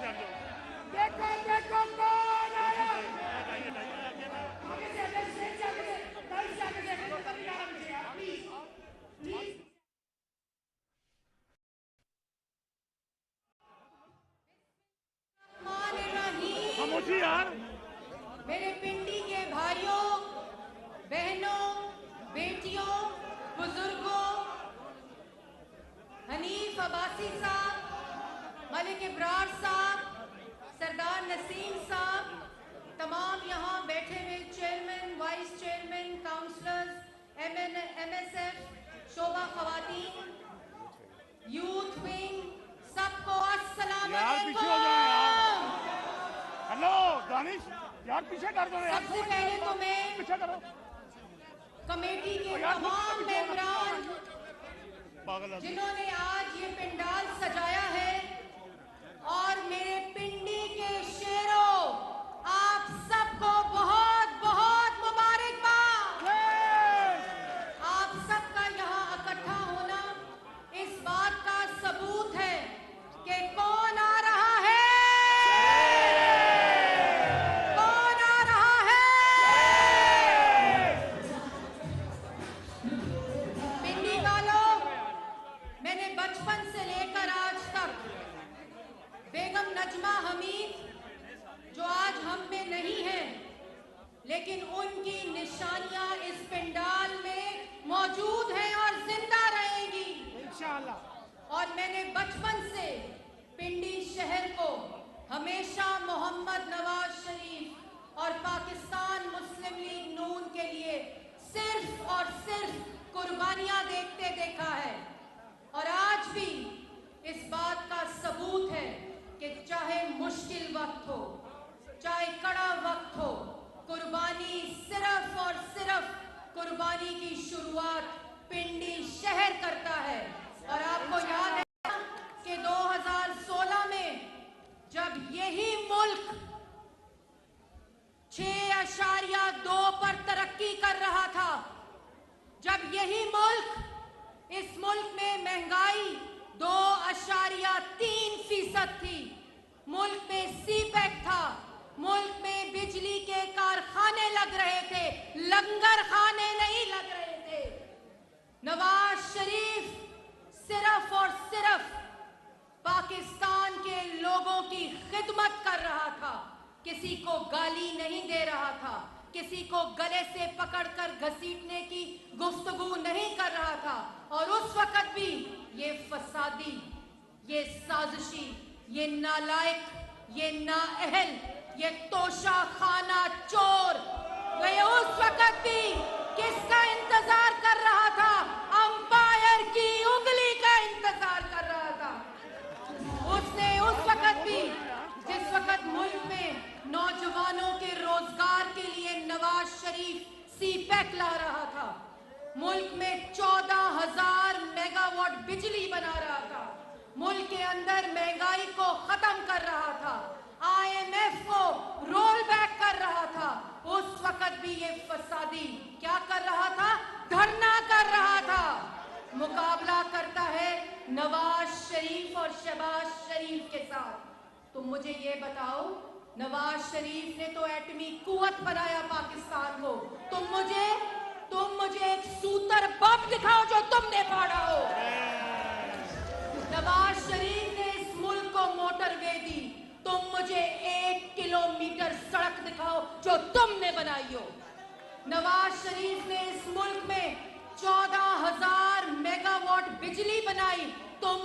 देखो देखो कौन आया। आगे से स्टेज से आगे से लाइट से आगे से कभी आराम से यार प्लीज प्लीज। खामोशी यार। मेरे पिंडी के भाइयों बहनों बेटियों बुजुर्गों, हनीफ अब्बासी साहब, मलिक इब्रार साहब, सरदार नसीम साहब, तमाम यहाँ बैठे हुए chairman vice chairman councillors, MSF, शोभा खवातीन, यूथ विंग, सबको अस्सलाम वालेकुम। हेलो दानिश यार पीछे कर दो यार। सबसे पहले तो मैं पीछे करो। कमेटी के तमाम मेंबरान जिन्होंने आज ये पंडाल सजाया है और मेरे पिंडी के शेरों, आप सबको बहुत बहुत मुबारकबाद। आप सबका यहाँ इकट्ठा होना इस बात का सबूत है कि कौन आ रहा है, कौन आ रहा है। पिंडी वालों, मैंने बचपन से लेकर आज तक बेगम नजमा हमीद, जो आज हम में नहीं है, लेकिन उनकी निशानियां इस पंडाल में मौजूद हैं और जिंदा रहेंगी इंशाअल्लाह। और मैंने बचपन से पिंडी शहर को हमेशा मोहम्मद नवाज शरीफ और पाकिस्तान मुस्लिम लीग नून के लिए सिर्फ और सिर्फ कुर्बानियां देखते देखा है। और आज भी इस बात का सबूत है कि चाहे मुश्किल वक्त हो, चाहे कड़ा वक्त हो, कुर्बानी सिर्फ और सिर्फ कुर्बानी की शुरुआत पिंडी शहर करता है। और आपको याद है कि 2016 में जब यही मुल्क 6.2 पर तरक्की कर रहा था, जब यही मुल्क, इस मुल्क में महंगाई 2.3% थी, मुल्क में सीपैक था, मुल्क में बिजली के कारखाने लग रहे थे, लंगर खाने नहीं लग रहे थे। नवाज शरीफ सिर्फ और सिर्फ पाकिस्तान के लोगों की खिदमत कर रहा था, किसी को गाली नहीं दे रहा था, किसी को गले से पकड़कर घसीटने की गुफ्तगू नहीं कर रहा था। और उस वक्त भी ये फसादी, ये साजिशी, ये नालायक, ये नाअहल, ये तोशा खाना चोर, ये उस वक्त भी किसका इंतजार कर रहा था? अंपायर की उंगली का इंतजार कर रहा था। उसने उस वक्त भी, जिस वक्त मुल्क में नौजवानों के रोजगार के लिए नवाज शरीफ सीपैक ला रहा था, मुल्क में 14,000 मेगावाट बिजली बना रहा था, मुल्क के अंदर महंगाई को खत्म कर रहा था, IMF को रोल बैक कर रहा था, उस वक्त भी ये फसादी क्या कर रहा था? धरना कर रहा था। मुकाबला करता है नवाज शरीफ और शहबाज शरीफ के साथ। तुम मुझे ये बताओ, नवाज शरीफ ने तो एटमी कुव्वत बनाया पाकिस्तान को, तुम मुझे एक सूतर बम दिखाओ जो तुमने फाड़ा हो। नवाज शरीफ ने इस मुल्क को मोटरवे दी, तुम मुझे 1 किलोमीटर सड़क दिखाओ जो तुमने बनाई हो। नवाज शरीफ ने इस मुल्क में 14,000 मेगावाट बिजली बनाई, तुम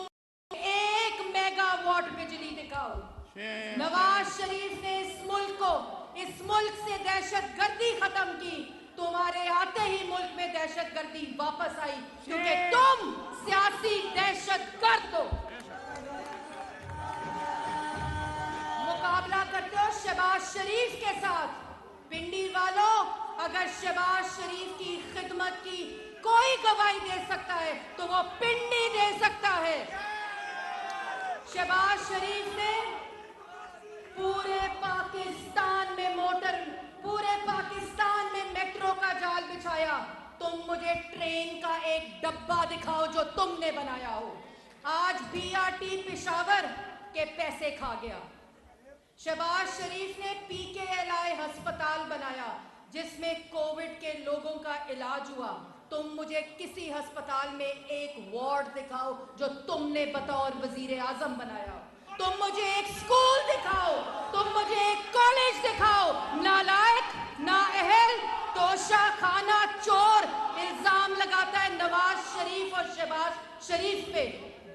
1 मेगावाट बिजली दिखाओ। नवाज शरीफ ने इस मुल्क से दहशतगर्दी खत्म की, तुम्हारे आते ही मुल्क में दहशतगर्दी वापस आई, क्योंकि तुम सियासी दहशतगर्द हो। मुकाबला करते हो शहबाज शरीफ के साथ। पिंडी वालों, अगर शहबाज शरीफ की खिदमत की कोई गवाही दे सकता है तो वो पिंडी दे सकता है। शहबाज शरीफ ने पूरे पाकिस्तान में मेट्रो का जाल बिछाया, तुम मुझे ट्रेन का एक डब्बा दिखाओ जो तुमने बनाया हो। आज BRT पेशावर के पैसे खा गया, शहबाज शरीफ ने PKLI हस्पताल बनाया जिसमें कोविड के लोगों का इलाज हुआ। तुम मुझे किसी अस्पताल में एक वार्ड दिखाओ जो तुमने बतौर वजीर आजम बनाया। तुम मुझे एक स्कूल दिखाओ, तुम मुझे एक कॉलेज दिखाओ। नालायक, नाअहल, तोशा खाना चोर इल्जाम लगाता है नवाज शरीफ और शहबाज शरीफ पे।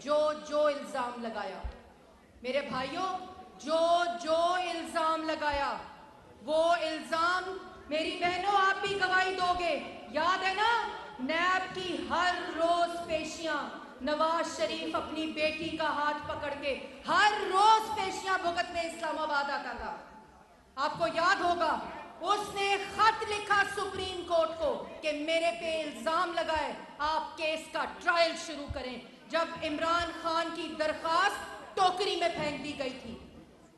जो इल्जाम लगाया मेरे भाइयों, जो इल्जाम लगाया वो इल्जाम, मेरी बहनों आप भी गवाही दोगे। याद है ना, नैब की हर रोज पेशियां, नवाज शरीफ अपनी बेटी का हाथ पकड़ के हर रोज पेशियां भुगतने इस्लामाबाद आता था। आपको याद होगा, उसने खत लिखा सुप्रीम कोर्ट को कि मेरे पे इल्जाम लगाए, आप केस का ट्रायल शुरू करें। जब इमरान खान की दरखास्त टोकरी में फेंक दी गई थी,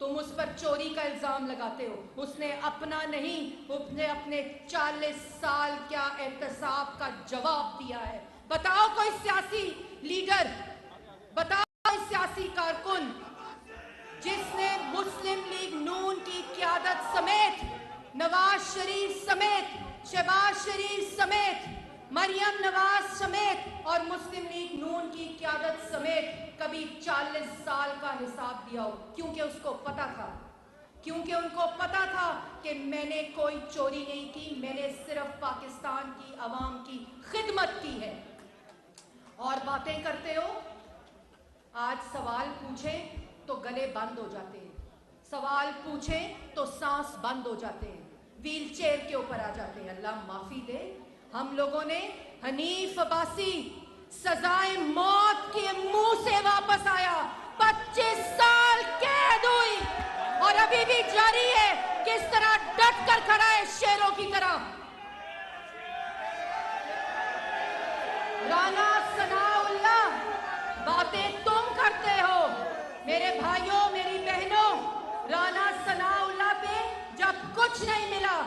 तुम उस पर चोरी का इल्जाम लगाते हो। उसने अपना नहीं, उसने अपने 40 साल क्या एहतसाब का जवाब दिया है। बताओ कोई सियासी लीडर, बताओ कोई सियासी कारकुन जिसने मुस्लिम लीग नून की क़यादत समेत, नवाज शरीफ समेत, शहबाज शरीफ समेत, मरियम नवाज समेत और मुस्लिम लीग नून की क़यादत समेत कभी 40 साल का हिसाब दिया हो। क्योंकि उसको पता था, क्योंकि उनको पता था कि मैंने कोई चोरी नहीं की, मैंने सिर्फ पाकिस्तान की आवाम की खिदमत की है। और बातें करते हो, आज सवाल पूछें तो गले बंद हो जाते हैं, सवाल पूछें तो सांस बंद हो जाते हैं, व्हील चेयर के ऊपर आ जाते हैं। अल्लाह माफी दे, हम लोगों ने हनीफ अब्बासी सजाए मौत के मुंह से वापस आया, 25 साल कैद हुई और अभी भी जारी है। किस तरह डट कर खड़ा है शेरों की तरह। राना सनाउल्लाह, बातें तुम करते हो मेरे भाइयों, मेरी बहनों। राना सनाउल्लाह पे जब कुछ नहीं मिला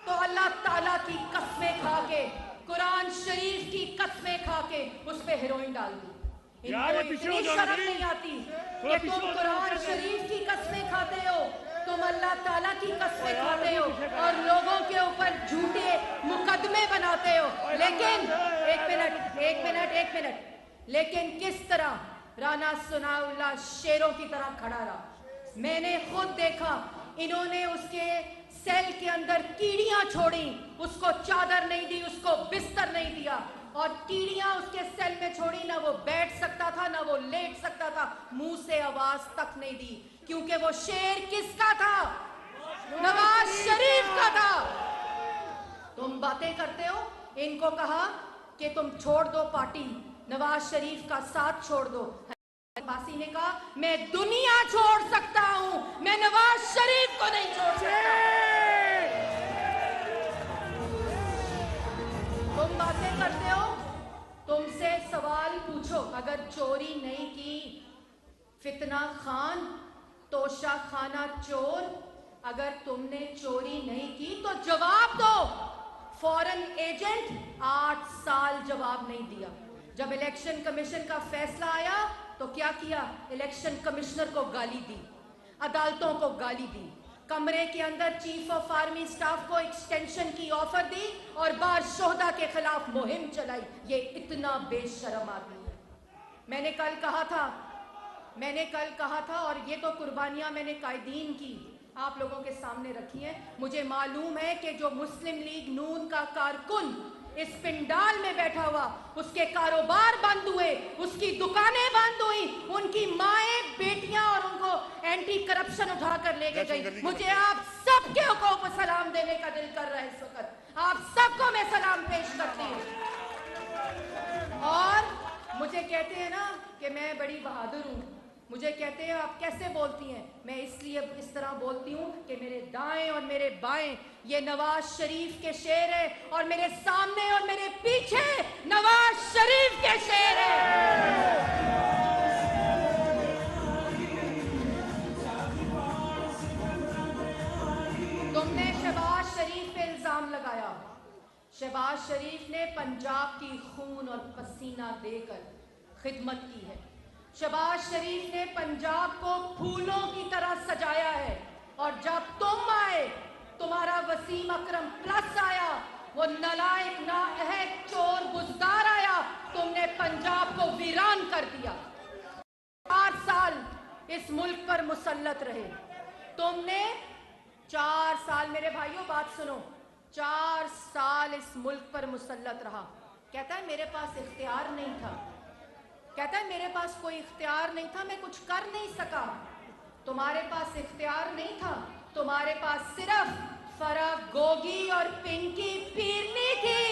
तो अल्लाह ताला की कसमें खा के, कुरान शरीफ की कसमें खा के उस पे हेरोइन डाल दी। इनको इतनी शर्म नहीं आती कि तुम कुरान शरीफ की कसमें खाते हो, तुम अल्लाह ताला की कसमें खाते हो और लोगों के ऊपर झूठे मुकदमे बनाते हो। लेकिन एक मिनट, लेकिन किस तरह राना सनाउल्लाह शेरों की तरह खड़ा रहा। मैंने खुद देखा, इन्होंने उसके सेल के अंदर कीड़ियां छोड़ी, उसको चादर नहीं दी, उसको बिस्तर नहीं दिया और कीड़ियां उसके सेल में छोड़ी। ना वो बैठ सकता था, ना वो लेट सकता था, मुंह से आवाज तक नहीं दी, क्योंकि वो शेर किसका था? नवाज शरीफ का था। तुम बातें करते हो, इनको कहा कि तुम छोड़ दो पार्टी, नवाज शरीफ का साथ छोड़ दो। अब्बासी ने कहा मैं दुनिया छोड़ सकता हूं, मैं नवाज शरीफ को नहीं छोड़ सकता। तुम बातें करते हो, तुमसे सवाल पूछो, अगर चोरी नहीं की, फितना खान, तोशा खाना चोर, अगर तुमने चोरी नहीं की तो जवाब दो। फॉरेन एजेंट 8 साल जवाब नहीं दिया। जब इलेक्शन कमीशन का फैसला आया तो क्या किया? इलेक्शन कमिश्नर को गाली दी, अदालतों को गाली दी, कमरे के अंदर चीफ ऑफ आर्मी स्टाफ को एक्सटेंशन की ऑफर दी और बार शोहदा के खिलाफ मुहिम चलाई। ये इतना बेशरम आदमी है। मैंने कल कहा था और ये तो कुर्बानियां मैंने कायदीन की आप लोगों के सामने रखी हैं। मुझे मालूम है कि जो मुस्लिम लीग नून का कारकुन इस पिंडाल में बैठा हुआ, उसके कारोबार बंद हुए, उसकी दुकानें बंद हुई, उनकी माएं, बेटियां और उनको एंटी करप्शन उठा कर लेके गई। मुझे आप सबके को सलाम देने का दिल कर रहा है इस वक्त। आप सबको मैं सलाम पेश करती हूँ। और मुझे कहते हैं ना कि मैं बड़ी बहादुर हूँ, मुझे कहते हैं आप कैसे बोलती हैं, मैं इसलिए इस तरह बोलती हूँ कि मेरे दाएं और मेरे बाएं ये नवाज शरीफ के शेर है और मेरे सामने और मेरे पीछे नवाज शरीफ के शेर है। तुमने शहबाज शरीफ पे इल्जाम लगाया। शहबाज शरीफ ने पंजाब की खून और पसीना देकर खिदमत की है। शहबाज शरीफ ने पंजाब को फूलों की तरह सजाया है, और जब तुम आए, तुम्हारा वसीम अकरम प्लस आया, वो नलायक नाअहल चोर बुजदार आया, तुमने पंजाब को वीरान कर दिया। 4 साल इस मुल्क पर मुसल्लत रहे तुमने। 4 साल, मेरे भाइयों बात सुनो, 4 साल इस मुल्क पर मुसल्लत रहा। कहता है मेरे पास इख्तियार नहीं था, कहता है मेरे पास कोई इख्तियार नहीं था, मैं कुछ कर नहीं सका। तुम्हारे पास इख्तियार नहीं था, तुम्हारे पास सिर्फ फराह गोगी और पिंकी पीरनी थी,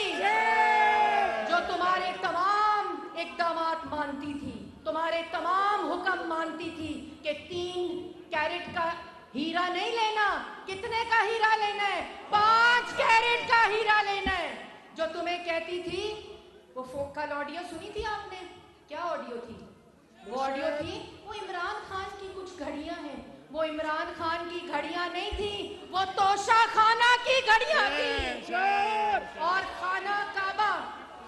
जो तुम्हारे तमाम इक़दामात मानती थी, तुम्हारे तमाम हुक्म मानती थी कि 3 कैरेट का हीरा नहीं लेना। कितने का हीरा लेना है? 5 कैरेट का हीरा लेना है। जो तुम्हें कहती थी, वो कल ऑडियो सुनी थी आपने? क्या ऑडियो थी वो? ऑडियो थी वो इमरान खान की कुछ घड़ियां हैं। वो इमरान खान की घड़ियां नहीं थी, वो तोशा खाना की घड़ियां थी। और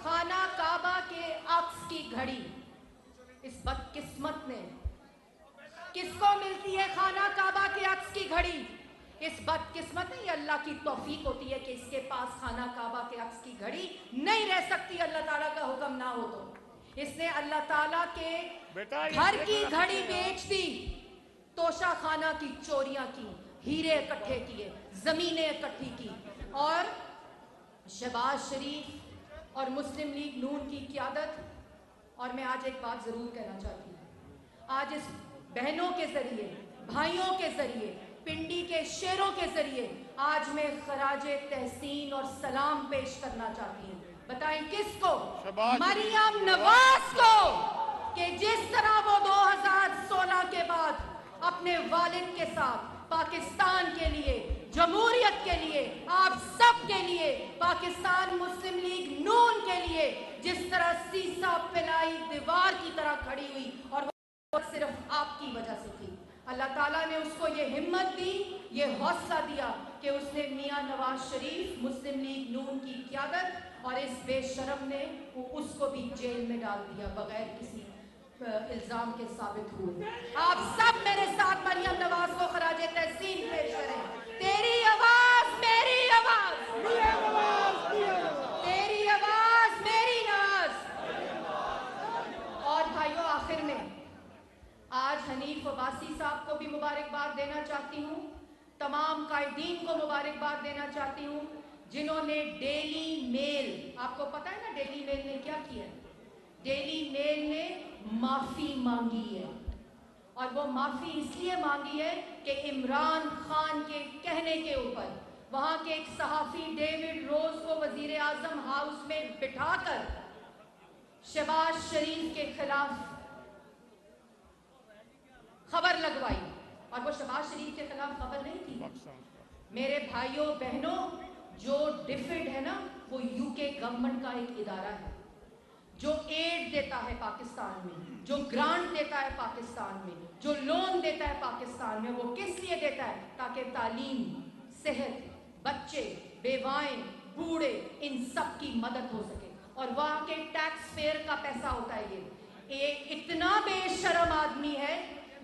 खाना काबा के अक्स की घड़ी इस बदकिस्मत ने, किसको मिलती है खाना काबा के अक्स की घड़ी? इस बदकिस्मत ने, ये अल्लाह की तौफीक होती है कि इसके पास खाना काबा के अक्स की घड़ी नहीं रह सकती, अल्लाह ताला का हुक्म ना हो तो। इसने अल्लाह ताला के घर की घड़ी बेच दी, तोशा खाना की चोरियां की, हीरे इकट्ठे किए, जमीनें इकट्ठी की। और शहबाज शरीफ और मुस्लिम लीग नून की क़यादत, और मैं आज एक बात जरूर कहना चाहती हूँ, आज इस बहनों के जरिए, भाइयों के जरिए, पिंडी के शेरों के जरिए आज मैं खराजे तहसीन और सलाम पेश करना चाहती हूँ। बताएं किसको? मरियम नवाज को, कि जिस तरह वो 2016 के बाद अपने वालिद के साथ पाकिस्तान के लिए, जमहूरियत के लिए, आप सब के लिए, पाकिस्तान मुस्लिम लीग नून के लिए जिस तरह सीसा पिलाई दीवार की तरह खड़ी हुई, और वो सिर्फ आपकी वजह से थी। अल्लाह ताला ने उसको ये हिम्मत दी, ये हौसला दिया कि उसने मियां नवाज शरीफ, मुस्लिम लीग नून की क़यादत, और इस बेशरम ने उसको भी जेल में डाल दिया बगैर किसी इल्जाम के साबित हुए। आप सब मेरे साथ मरियम नवाज को खराजे तहसीन पेश करें। तेरी आवाज मेरी आवाज, तेरी आवाज मेरी आवाज। और भाइयों, आखिर में आज हनीफ अब्बासी साहब को भी मुबारकबाद देना चाहती हूँ, तमाम कायदीन को मुबारकबाद देना चाहती हूँ, जिन्होंने डेली मेल, आपको पता है ना डेली मेल ने क्या किया? डेली मेल ने माफी मांगी है, और वो माफी इसलिए मांगी है कि इमरान खान के कहने के ऊपर वहां के एक सहाफी डेविड रोज को वजीर आजम हाउस में बिठाकर शहबाज शरीफ के खिलाफ खबर लगवाई, और वो शहबाज शरीफ के खिलाफ खबर नहीं थी। मेरे भाइयों बहनों, जो डिफिड है ना, वो यूके गवर्नमेंट का एक इदारा है जो एड देता है पाकिस्तान में, जो ग्रांट देता है पाकिस्तान में, जो लोन देता है पाकिस्तान में। वो किस लिए देता है? ताकि तालीम, सेहत, बच्चे, बेवाएं, बूढ़े, इन सब की मदद हो सके। और वहाँ के टैक्स पेयर का पैसा होता है ये इतना बेशरम आदमी है,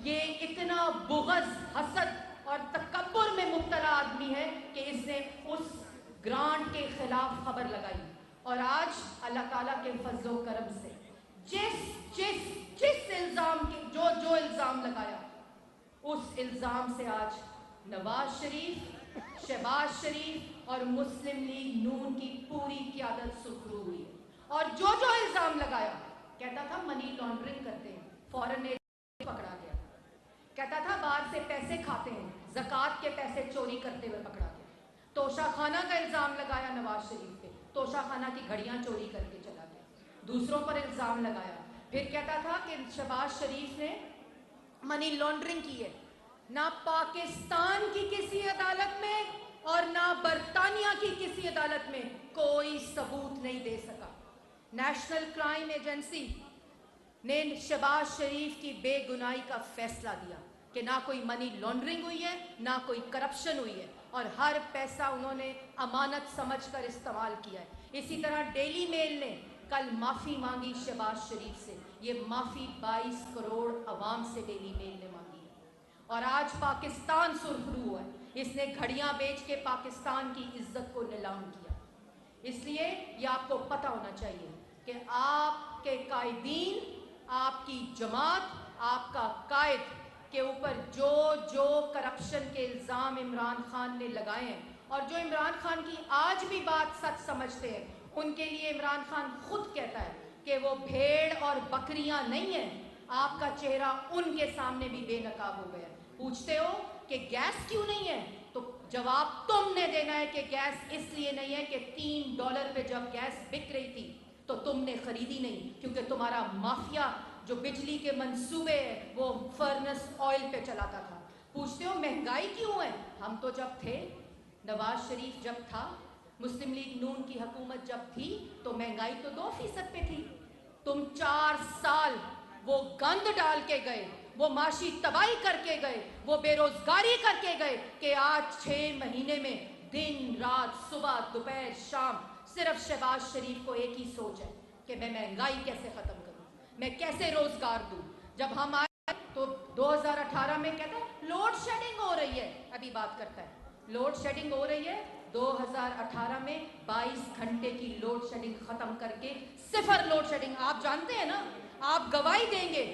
ये इतना बुग़्ज़, हसद और तकब्बुर में मुब्तला आदमी है कि इसने उस ग्रांट के खिलाफ खबर लगाई। और आज अल्लाह ताला के फजलो करम से जिस इल्ज़ाम के जो इल्ज़ाम लगाया, उस इल्ज़ाम से आज नवाज शरीफ, शहबाज शरीफ और मुस्लिम लीग नून की पूरी क़यादत सुखरू हुई है। और जो इल्ज़ाम लगाया, कहता था मनी लॉन्ड्रिंग करते हैं, फॉरेन एजेंट पकड़ा गया, कहता था बाहर से पैसे खाते हैं, ज़कात के पैसे चोरी करते हुए पकड़ा गया। तोशा खाना का इल्ज़ाम लगाया नवाज शरीफ पे, तोशा खाना की घड़ियां चोरी करके चला गया। दूसरों पर इल्ज़ाम लगाया, फिर कहता था कि शहबाज शरीफ ने मनी लॉन्ड्रिंग की है। ना पाकिस्तान की किसी अदालत में और ना बरतानिया की किसी अदालत में कोई सबूत नहीं दे सका। नेशनल क्राइम एजेंसी ने शहबाज शरीफ की बेगुनाही का फैसला दिया कि ना कोई मनी लॉन्ड्रिंग हुई है, ना कोई करप्शन हुई है, और हर पैसा उन्होंने अमानत समझकर इस्तेमाल किया है। इसी तरह डेली मेल ने कल माफ़ी मांगी शहबाज शरीफ से। ये माफी 22 करोड़ अवाम से डेली मेल ने मांगी है। और आज पाकिस्तान सुरखरू हुआ है, इसने घड़ियां बेच के पाकिस्तान की इज्जत को नीलाम किया। इसलिए ये आपको पता होना चाहिए कि आपके कायदीन, आपकी जमात, आपका कायद के ऊपर जो जो करप्शन के इल्ज़ाम इमरान खान ने लगाए हैं, और जो इमरान खान की आज भी बात सच समझते हैं, उनके लिए इमरान खान खुद कहता है कि वो भेड़ और बकरियां नहीं हैं। आपका चेहरा उनके सामने भी बेनकाब हो गया। पूछते हो कि गैस क्यों नहीं है, तो जवाब तुमने देना है कि गैस इसलिए नहीं है कि $3 पे जब गैस बिक रही थी तो तुमने खरीदी नहीं, क्योंकि तुम्हारा माफिया जो बिजली के मंसूबे है वो फर्नेस ऑयल पे चलाता था। पूछते हो महंगाई क्यों है, हम तो जब थे, नवाज शरीफ जब था, मुस्लिम लीग नून की हुकूमत जब थी तो महंगाई तो 2% पे थी। तुम 4 साल वो गंद डाल के गए, वो माशी तबाही करके गए, वो बेरोजगारी करके गए कि आज 6 महीने में दिन रात सुबह दोपहर शाम सिर्फ शहबाज शरीफ को एक ही सोच है कि मैं महंगाई कैसे खत्म करूं, मैं कैसे रोजगार दूं। जब हम आए तो 2018 में कहता है लोड शेडिंग हो रही है, अभी बात करता है लोड शेडिंग हो रही है। 2018 में 22 घंटे की लोड शेडिंग खत्म करके 0 लोड शेडिंग। आप जानते हैं ना, आप गवाही देंगे।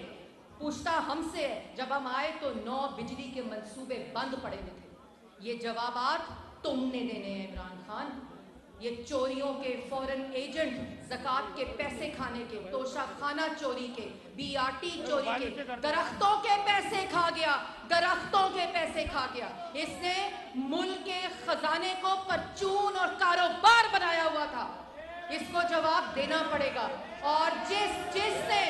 पूछता हमसे है, जब हम आए तो 9 बिजली के मंसूबे बंद पड़े हुए थे। ये जवाबात तुमने देने हैं इमरान खान। ये चोरियों के, फॉरेन एजेंट ज़कात के पैसे खाने के, तोशा खाना चोरी के, BRT चोरी के, दरख्तों के पैसे खा गया, दरख्तों के पैसे खा गया। इसने मुल्क के खजाने को परचून और कारोबार बनाया हुआ था। इसको जवाब देना पड़ेगा। और जिसने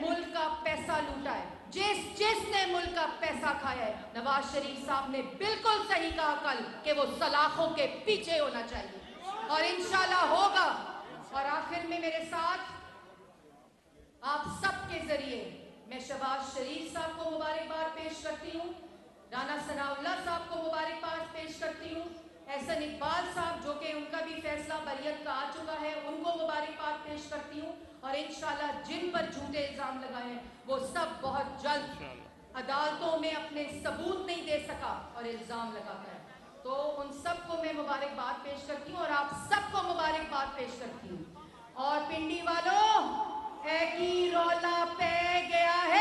मुल्क का पैसा लूटा है, जिसने मुल्क का पैसा खाया है, नवाज शरीफ साहब ने बिल्कुल सही कहा कल कि वो सलाखों के पीछे होना चाहिए, और इंशाल्लाह होगा। और आखिर में मेरे साथ आप सबके जरिए मैं शहबाज शरीफ साहब को मुबारकबाद पेश करती हूँ, राना सनाउल्लाह साहब को मुबारकबाद पेश करती हूँ, एहसन इकबाल साहब जो कि उनका भी फैसला बरियत का आ चुका है, उनको मुबारकबाद पेश करती हूँ। और इंशाल्लाह जिन पर झूठे इल्जाम लगाए हैं वो सब बहुत जल्द अदालतों में अपने सबूत नहीं दे सका और इल्जाम लगाता है, तो उन सबको मैं मुबारकबाद पेश करती हूँ और आप सबको मुबारकबाद पेश करती हूँ। और पिंडी वालों, एक ही रौला पे गया है।